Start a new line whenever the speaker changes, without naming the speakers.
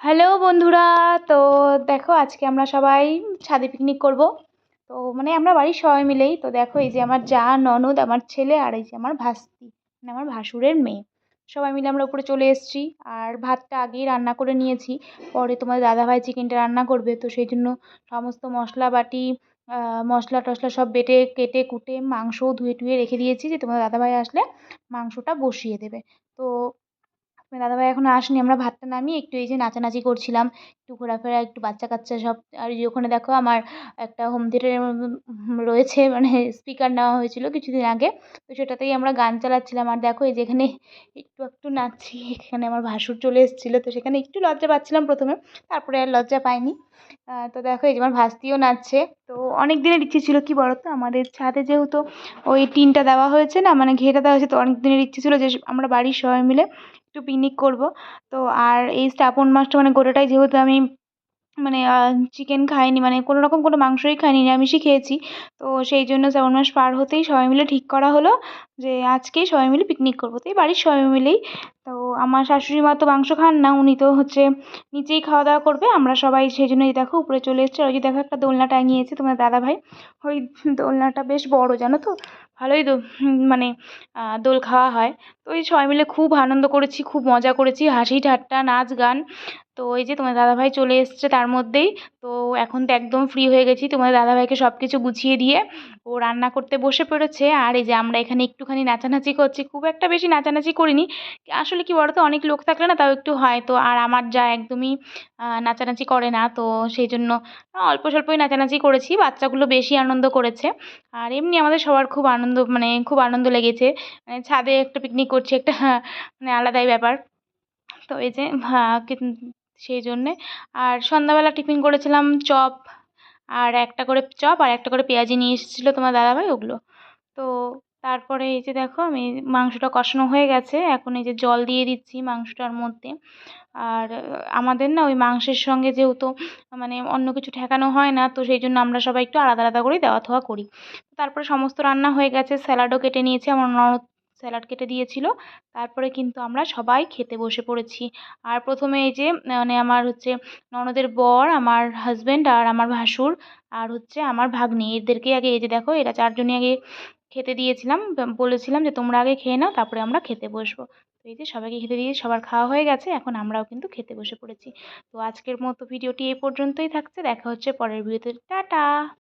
Hello বন্ধুরা। তো দেখো আজকে আমরা সবাই ছাদে পিকনিক করব। তো মানে আমরা বাড়ির সবাই মিলেই। তো দেখো এই যে আমার যা, ননদ, আমার ছেলে আর এই যে আমার ভাস্তি, মানে আমার ভাসুরের মেয়ে, সবাই মিলে আমরা উপরে চলে এসেছি। আর ভাতটা আগেই রান্না করে নিয়েছি, পরে তোমার দাদাভাই চিকেনটা রান্না করবে, তো সেই জন্য সমস্ত মশলা বাটি, মশলা টশলা সব বেটে কেটে কুটে মাংসও ধুয়ে টুয়ে রেখে দিয়েছি, যে তোমার দাদাভাই আসলে মাংসটা বসিয়ে দেবে। তো দাদাভাই এখনো আসেনি, আমরা ভাতটা নামিয়ে একটু এই যে নাচানাচি করছিলাম, একটু ঘোরাফেরা, একটু বাচ্চা কাচ্চা সব। আর এই যে ওখানে দেখো আমার একটা হোম থিয়েটারের মতন রয়েছে, মানে স্পিকার নেওয়া হয়েছিল কিছুদিন আগে, তো সেটাতেই আমরা গান চালাচ্ছিলাম। আর দেখো এই যে এখানে একটু একটু নাচছি, এখানে আমার ভাসুর চলে এসেছিলো, তো সেখানে একটু লজ্জা পাচ্ছিলাম প্রথমে, তারপরে আর লজ্জা পাইনি। তো দেখো এই যে আমার ভাস্তিও নাচছে। তো অনেক দিনের ইচ্ছে ছিল, কি বলতো, আমাদের ছাদে যেহেতু ওই টিনটা দেওয়া হয়েছে না, মানে ঘেরা দেওয়া হয়েছে, তো অনেক দিনের ইচ্ছে ছিল যে আমরা বাড়ির সবাই মিলে একটু পিকনিক করব। তো আর এই শ্রাবণ মাসটা মানে গোটাটাই যেহেতু আমি মানে চিকেন খাইনি, মানে কোনো রকম কোনো মাংসই খাইনি, নিরামিষই খেয়েছি। তো সেই জন্য শ্রাবণ মাস পার হতেই সবাই মিলে ঠিক করা হলো যে আজকেই সবাই মিলে পিকনিক করবো, তো এই বাড়ির সবাই মিলেই। তো আমার শাশুড়ি মা তো মাংস খান না, উনি তো হচ্ছে নিচেই খাওয়া দাওয়া করবে, আমরা সবাই সেই জন্যই দেখো উপরে চলে এসেছি। আর ওই যে দেখো একটা দোলনা টাঙিয়েছে তোমার দাদা ভাই, ওই দোলনাটা বেশ বড় জানো তো, ভালোই মানে দোল খাওয়া হয়। তো এই সবাই মিলে খুব আনন্দ করেছি, খুব মজা করেছি, হাসি ঠাট্টা নাচ গান। তো এই যে তোমার দাদাভাই চলে এসছে তার মধ্যেই। তো এখন তো একদম ফ্রি হয়ে গেছি, তোমার দাদাভাইকে সব কিছু গুছিয়ে দিয়ে ও রান্না করতে বসে পড়েছে। আর এই যে আমরা এখানে একটুখানি নাচানাচি করছি, খুব একটা বেশি নাচানাচি করিনি, আসলে কি বলতো অনেক লোক থাকলে না তাও একটু হয়। তো আর আমার যা একদমই নাচানাচি করে না, তো সেই জন্য অল্প স্বল্পই নাচানাচি করেছি, বাচ্চাগুলো বেশি আনন্দ করেছে। আর এমনি আমাদের সবার খুব আনন্দ, মানে খুব আনন্দ লেগেছে, মানে ছাদে একটা পিকনিক করছি, একটা মানে আলাদাই ব্যাপার। তো এই যে সেই জন্যে। আর সন্ধ্যাবেলা টিফিন করেছিলাম চপ, আর একটা করে চপ আর একটা করে পেঁয়াজি নিয়ে এসেছিলো তোমার দাদাভাই, ওগুলো। তো তারপরে এই যে দেখো আমি মাংসটা কষানো হয়ে গেছে, এখন এই যে জল দিয়ে দিচ্ছি মাংসটার মধ্যে। আর আমাদের না ওই মাংসের সঙ্গে যেহেতু মানে অন্য কিছু ঠেকানো হয় না, তো সেই জন্য আমরা সবাই একটু আলাদা আলাদা করেই দেওয়া থাওয়া করি। তারপরে সমস্ত রান্না হয়ে গেছে, স্যালাডও কেটে নিয়েছি, আমার ননদ স্যালাড কেটে দিয়েছিল। তারপরে কিন্তু আমরা সবাই খেতে বসে পড়েছি। আর প্রথমে এই যে মানে আমার হচ্ছে ননদের বর, আমার হাজবেন্ড আর আমার ভাসুর, আর হচ্ছে আমার ভাগ্নি, এদেরকে আগে এই যে দেখো এরা চারজনই আগে খেতে দিয়েছিলাম, বলেছিলাম যে তোমরা আগে খেয়ে নাও, তারপরে আমরা খেতে বসবো। তো এই যে সবাইকে খেতে দিয়ে সবার খাওয়া হয়ে গেছে, এখন আমরাও কিন্তু খেতে বসে পড়েছি। তো আজকের মতো ভিডিওটি এই পর্যন্তই থাকছে, দেখা হচ্ছে পরের ভিডিওতে, টাটা।